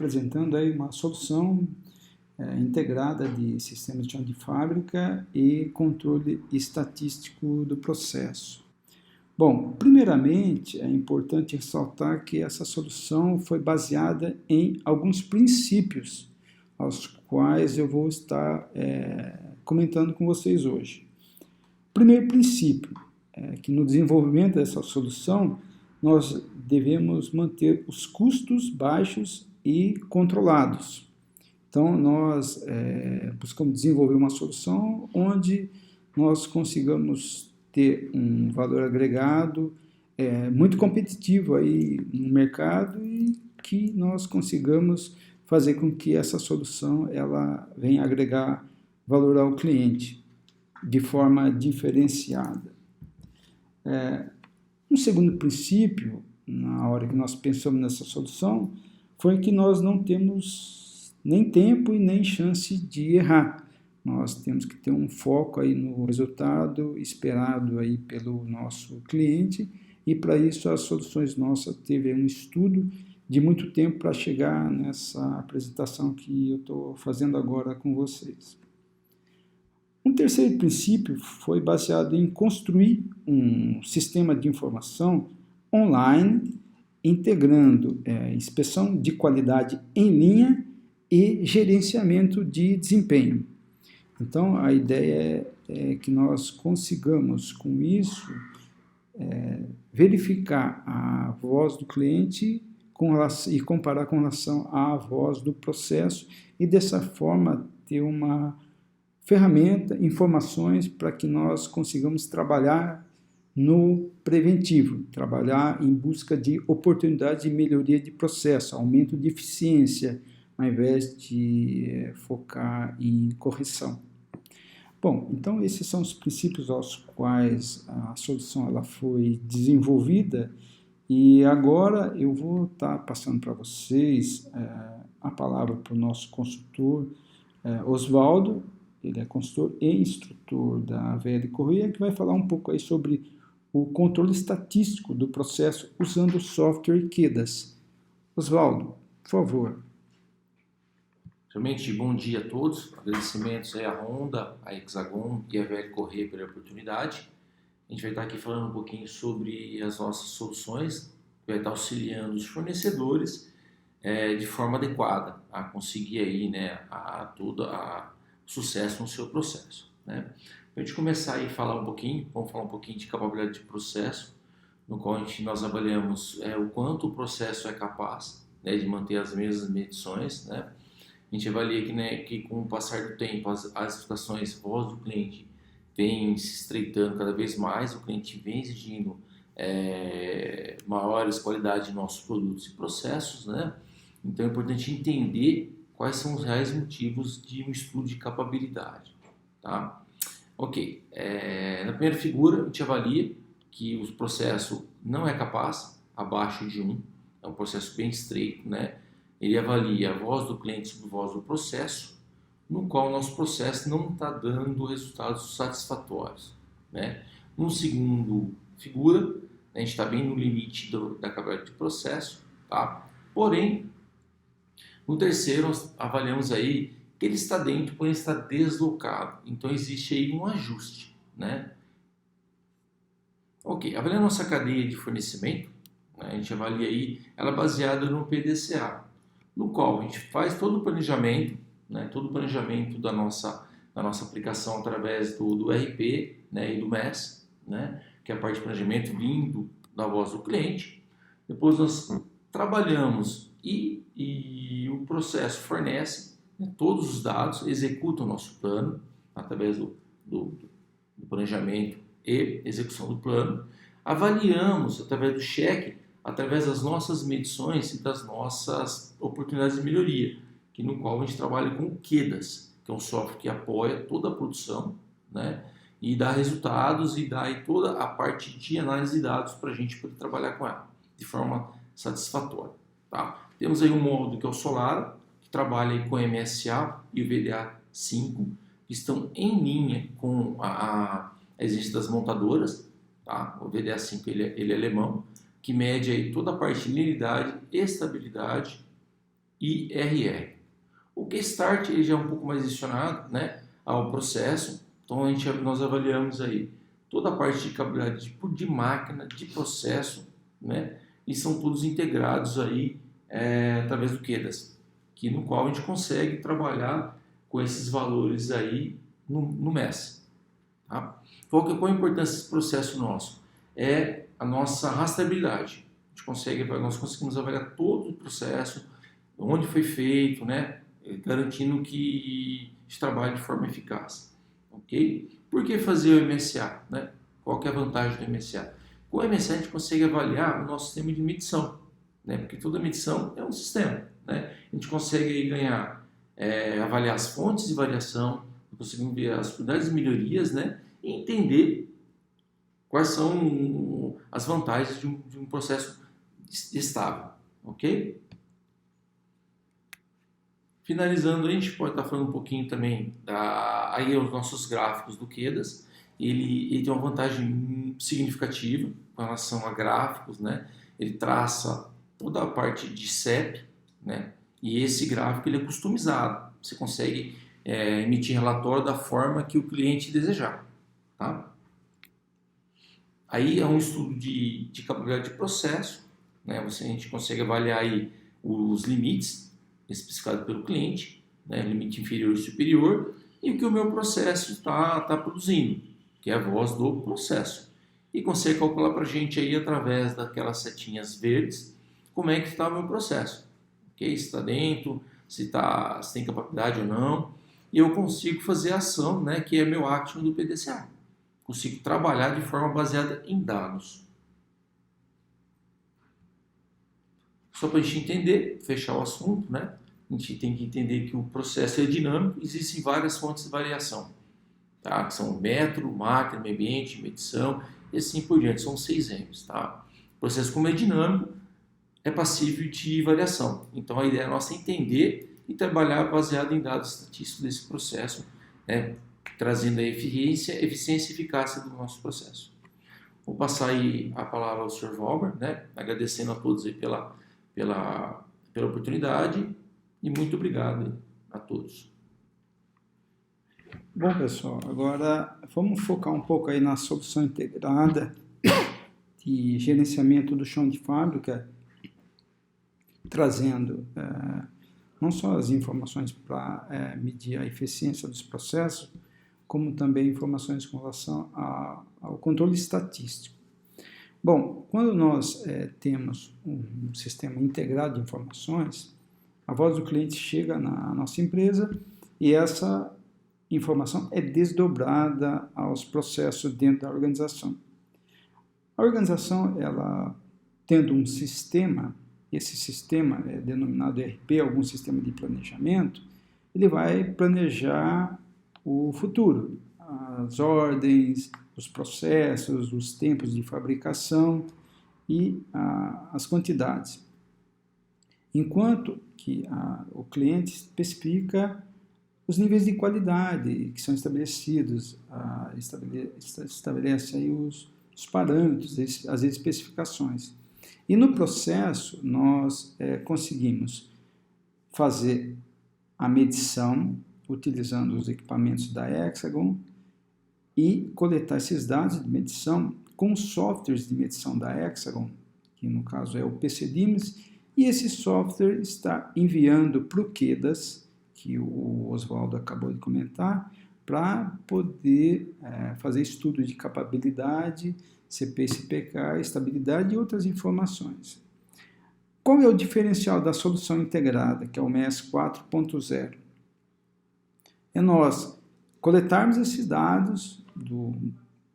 apresentando aí uma solução integrada de sistema de chão de fábrica e controle estatístico do processo. Bom, primeiramente é importante ressaltar que essa solução foi baseada em alguns princípios, aos quais eu vou estar comentando com vocês hoje. O primeiro princípio é que no desenvolvimento dessa solução nós devemos manter os custos baixos e controlados. Então, nós buscamos desenvolver uma solução onde nós consigamos ter um valor agregado muito competitivo aí no mercado e que nós consigamos fazer com que essa solução ela venha agregar valor ao cliente de forma diferenciada. Um segundo princípio, na hora que nós pensamos nessa solução, foi que nós não temos nem tempo e nem chance de errar. Nós temos que ter um foco aí no resultado esperado aí pelo nosso cliente e para isso as soluções nossas teve um estudo de muito tempo para chegar nessa apresentação que eu estou fazendo agora com vocês. Um terceiro princípio foi baseado em construir um sistema de informação online, integrando inspeção de qualidade em linha e gerenciamento de desempenho. Então, a ideia é que nós consigamos, com isso, verificar a voz do cliente e comparar com relação à voz do processo e, dessa forma, ter uma ferramenta, informações para que nós consigamos trabalhar no preventivo, trabalhar em busca de oportunidade de melhoria de processo, aumento de eficiência, ao invés de focar em correção. Bom, então esses são os princípios aos quais a solução ela foi desenvolvida e agora eu vou estar passando para vocês a palavra para o nosso consultor Oswaldo. Ele é consultor e instrutor da VL Correia, que vai falar um pouco aí sobre o controle estatístico do processo usando o software QEDAS. Oswaldo, por favor. Realmente, bom dia a todos. Agradecimentos aí à Honda, à Hexagon e à VL Correia pela oportunidade. A gente vai estar aqui falando um pouquinho sobre as nossas soluções, que vai estar auxiliando os fornecedores de forma adequada a conseguir aí, sucesso no seu processo, né? Para a gente começar aí a falar um pouquinho, vamos falar um pouquinho de capacidade de processo, no qual nós avaliamos o quanto o processo é capaz de manter as mesmas medições, né? A gente avalia que com o passar do tempo as especificações voz do cliente vem se estreitando cada vez mais, o cliente vem exigindo maiores qualidade de nossos produtos e processos, né? Então é importante entender quais são os reais motivos de um estudo de capabilidade, tá? Ok, na primeira figura a gente avalia que o processo não é capaz, abaixo de 1, é um processo bem estreito, né? Ele avalia a voz do cliente sobre a voz do processo, no qual o nosso processo não está dando resultados satisfatórios, né? No segundo figura, a gente está bem no limite da capacidade de processo, tá? Porém, no terceiro, nós avaliamos aí que ele está dentro, porém está deslocado. Então, existe aí um ajuste, né? Ok, avaliando nossa cadeia de fornecimento, né, a gente avalia aí, ela baseada no PDCA, no qual a gente faz todo o planejamento, né, todo o planejamento da nossa aplicação através do RP, né, e do MES, né, que é a parte de planejamento vindo da voz do cliente. Depois nós trabalhamos e o processo fornece, né, todos os dados, executa o nosso plano através do planejamento e execução do plano. Avaliamos através do cheque, através das nossas medições e das nossas oportunidades de melhoria, no qual a gente trabalha com o QEDAS, que é um software que apoia toda a produção, né, e dá resultados e dá aí toda a parte de análise de dados para a gente poder trabalhar com ela de forma satisfatória, tá? Temos aí um módulo que é o Solara, que trabalha aí com o MSA e o VDA5, que estão em linha com a exigência das montadoras, tá? O VDA5 ele é alemão, que mede aí toda a parte de linearidade, estabilidade IRR. O Q-Start ele já é um pouco mais adicionado, né, ao processo. Então nós avaliamos aí toda a parte de cableagem de máquina, de processo, né, e são todos integrados aí através do QDAS, no qual a gente consegue trabalhar com esses valores aí no MES. Tá? Qual a importância desse processo nosso? É a nossa rastreabilidade. Nós conseguimos avaliar todo o processo, onde foi feito, né, garantindo que a gente trabalhe de forma eficaz. Okay? Por que fazer o MSA? Né? Qual que é a vantagem do MSA? Com o MSA a gente consegue avaliar o nosso sistema de medição, né? Porque toda medição é um sistema. Né? A gente consegue aí ganhar, avaliar as fontes de variação, conseguimos ver as possibilidades de melhorias, né? E entender quais são as vantagens de um processo estável. Ok? Finalizando, a gente pode estar falando um pouquinho também aí os nossos gráficos do QDAS. Ele tem uma vantagem significativa com relação a gráficos, né? Ele traça toda a parte de CEP, né? E esse gráfico ele é customizado. Você consegue emitir relatório da forma que o cliente desejar. Tá? Aí é um estudo de capacidade de processo, né? A gente consegue avaliar aí os limites especificados pelo cliente, né? Limite inferior e superior, e o que o meu processo está produzindo, que é a voz do processo. E consegue calcular para a gente aí através daquelas setinhas verdes como é que está o meu processo. Okay? Se está dentro, se tem capacidade ou não. E eu consigo fazer a ação, né, que é meu action do PDCA. Consigo trabalhar de forma baseada em dados. Só para a gente entender, fechar o assunto, né? A gente tem que entender que o processo é dinâmico, existem várias fontes de variação, tá? Que são metro, máquina, meio ambiente, medição, e assim por diante, são 6 M's. Tá? O processo, como é dinâmico, é passível de variação. Então a ideia nossa é entender e trabalhar baseado em dados estatísticos desse processo, né? Trazendo a eficiência e eficácia do nosso processo. Vou passar aí a palavra ao Sr. Valber, né? Agradecendo a todos aí pela oportunidade e muito obrigado a todos. Bom, pessoal, agora vamos focar um pouco aí na solução integrada de gerenciamento do chão de fábrica, trazendo não só as informações para medir a eficiência dos processos, como também informações com relação ao controle estatístico. Bom, quando nós temos um sistema integrado de informações, a voz do cliente chega na nossa empresa e essa informação é desdobrada aos processos dentro da organização. A organização, ela tendo um sistema, esse sistema é denominado ERP, algum sistema de planejamento, ele vai planejar o futuro, as ordens, os processos, os tempos de fabricação e as quantidades. Enquanto que o cliente especifica os níveis de qualidade que são estabelecidos, estabelece aí os parâmetros, as especificações. E no processo, nós conseguimos fazer a medição utilizando os equipamentos da Hexagon e coletar esses dados de medição com softwares de medição da Hexagon, que no caso é o PCDIMS, e esse software está enviando para o QDAS, que o Oswaldo acabou de comentar, para poder fazer estudo de capabilidade, CP e CPK, estabilidade e outras informações. Qual é o diferencial da solução integrada, que é o MES 4.0? É nós coletarmos esses dados do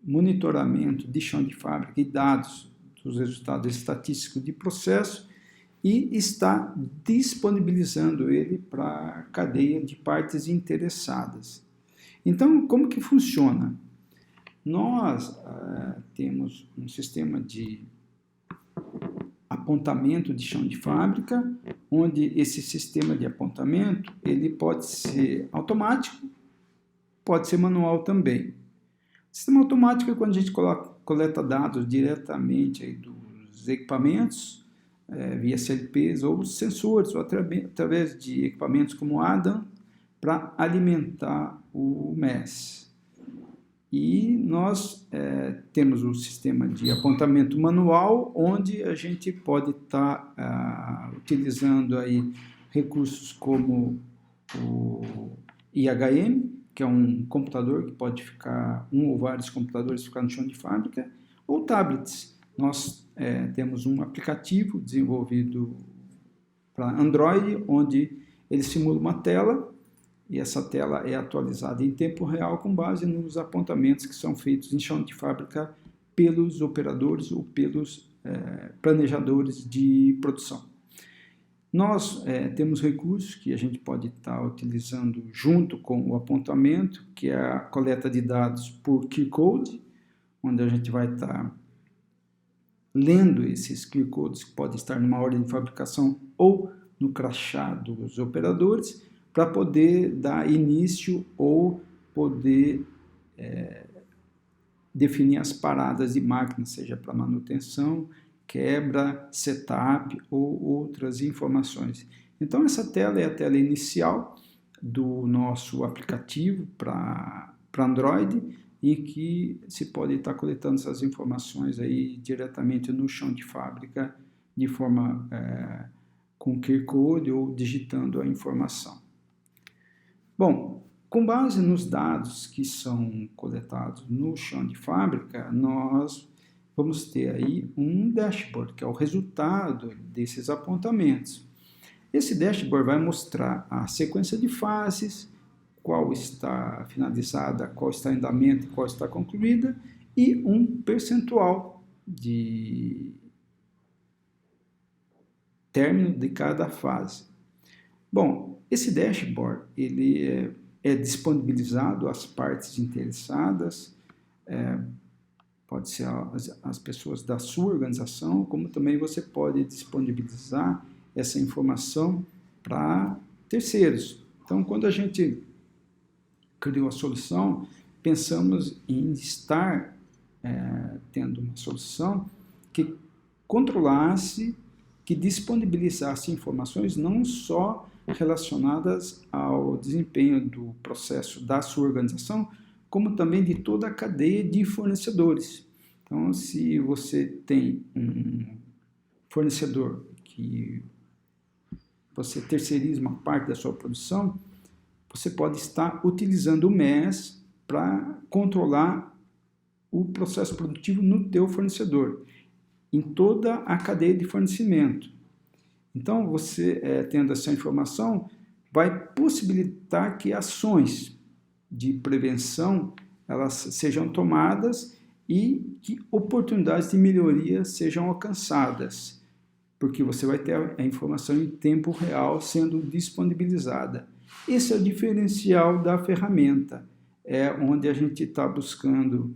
monitoramento de chão de fábrica e dados dos resultados estatísticos de processo e está disponibilizando ele para a cadeia de partes interessadas. Então, como que funciona? Nós temos um sistema de apontamento de chão de fábrica, onde esse sistema de apontamento ele pode ser automático, pode ser manual também. O sistema automático é quando a gente coleta dados diretamente aí dos equipamentos, via CLPs ou sensores, ou através de equipamentos como ADAM, para alimentar o MES. E nós temos um sistema de apontamento manual, onde a gente pode estar utilizando aí recursos como o IHM, que é um computador que pode ficar, um ou vários computadores ficar no chão de fábrica, ou tablets. Nós temos um aplicativo desenvolvido para Android, onde ele simula uma tela, e essa tela é atualizada em tempo real com base nos apontamentos que são feitos em chão de fábrica pelos operadores ou pelos planejadores de produção. Nós temos recursos que a gente pode estar utilizando junto com o apontamento, que é a coleta de dados por QR Code, onde a gente vai estar lendo esses QR Codes que podem estar numa ordem de fabricação ou no crachá dos operadores, para poder dar início ou poder definir as paradas de máquina, seja para manutenção, quebra, setup ou outras informações. Então, essa tela é a tela inicial do nosso aplicativo para Android, e que se pode estar coletando essas informações aí diretamente no chão de fábrica, de forma com QR Code ou digitando a informação. Bom, com base nos dados que são coletados no chão de fábrica, nós vamos ter aí um dashboard, que é o resultado desses apontamentos. Esse dashboard vai mostrar a sequência de fases, qual está finalizada, qual está em andamento e qual está concluída, e um percentual de término de cada fase. Bom, esse dashboard ele é disponibilizado às partes interessadas, pode ser as pessoas da sua organização, como também você pode disponibilizar essa informação para terceiros. Então, quando a gente criou a solução, pensamos em estar tendo uma solução que controlasse, que disponibilizasse informações não só relacionadas ao desempenho do processo da sua organização, como também de toda a cadeia de fornecedores. Então, se você tem um fornecedor que você terceiriza uma parte da sua produção, você pode estar utilizando o MES para controlar o processo produtivo no teu fornecedor, em toda a cadeia de fornecimento. Então, você tendo essa informação, vai possibilitar que ações de prevenção elas sejam tomadas e que oportunidades de melhoria sejam alcançadas, porque você vai ter a informação em tempo real sendo disponibilizada. Esse é o diferencial da ferramenta, onde a gente está buscando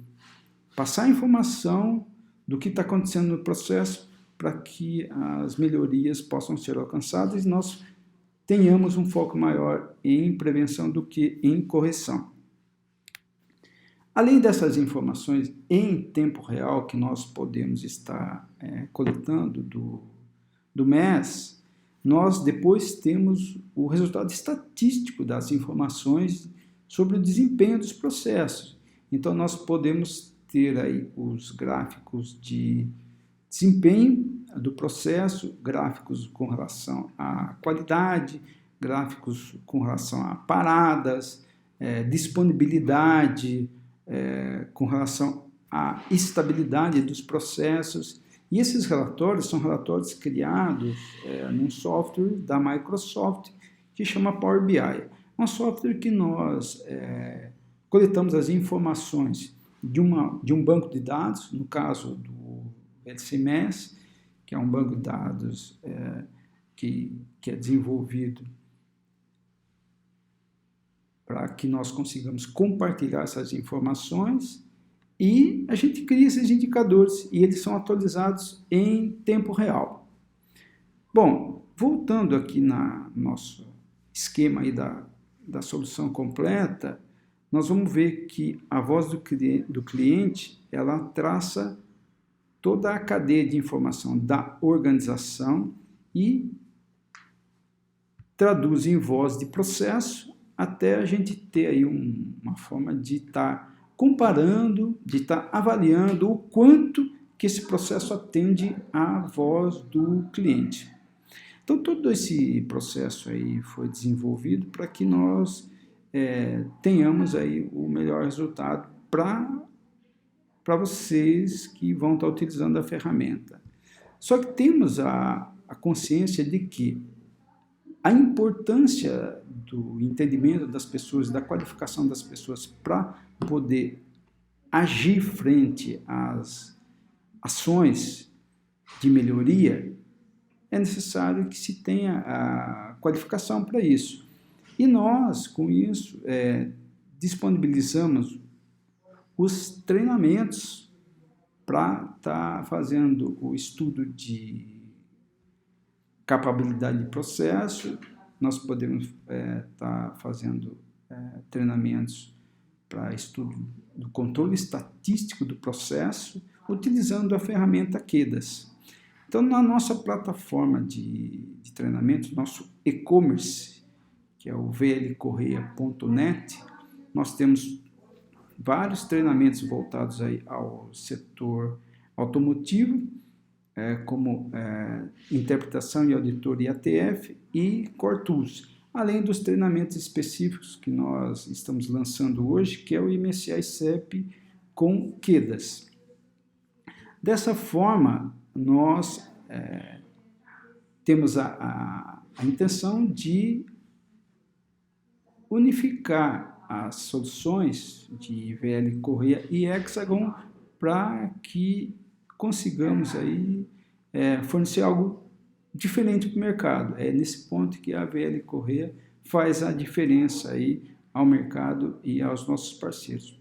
passar a informação do que está acontecendo no processo para que as melhorias possam ser alcançadas e nós tenhamos um foco maior em prevenção do que em correção. Além dessas informações em tempo real que nós podemos estar coletando do MES, nós depois temos o resultado estatístico das informações sobre o desempenho dos processos. Então, nós podemos ter aí os gráficos de desempenho do processo, gráficos com relação à qualidade, gráficos com relação a paradas, disponibilidade, com relação à estabilidade dos processos. E esses relatórios são relatórios criados num software da Microsoft que chama Power BI. É um software que nós coletamos as informações de um banco de dados, no caso do LCMS, que é um banco de dados que é desenvolvido para que nós consigamos compartilhar essas informações, e a gente cria esses indicadores e eles são atualizados em tempo real. Bom, voltando aqui no nosso esquema aí da solução completa, nós vamos ver que a voz do cliente ela traça toda a cadeia de informação da organização e traduz em voz de processo até a gente ter aí uma forma de estar comparando, de estar avaliando o quanto que esse processo atende à voz do cliente. Então, todo esse processo aí foi desenvolvido para que nós tenhamos aí o melhor resultado para vocês que vão estar utilizando a ferramenta. Só que temos a consciência de que a importância do entendimento das pessoas, da qualificação das pessoas para poder agir frente às ações de melhoria, é necessário que se tenha a qualificação para isso. E nós, com isso, disponibilizamos os treinamentos para estar fazendo o estudo de capabilidade de processo. Nós podemos estar fazendo treinamentos para estudo do controle estatístico do processo, utilizando a ferramenta QEDAS. Então, na nossa plataforma de treinamento, nosso e-commerce, que é o vlcorreia.net, nós temos vários treinamentos voltados aí ao setor automotivo, como interpretação e auditoria ATF e Core Tools, além dos treinamentos específicos que nós estamos lançando hoje, que é o MSA CEP com QEDAS. Dessa forma, nós temos a intenção de unificar as soluções de VL Correia e Hexagon para que consigamos aí fornecer algo diferente para o mercado. É nesse ponto que a VL Correia faz a diferença aí ao mercado e aos nossos parceiros.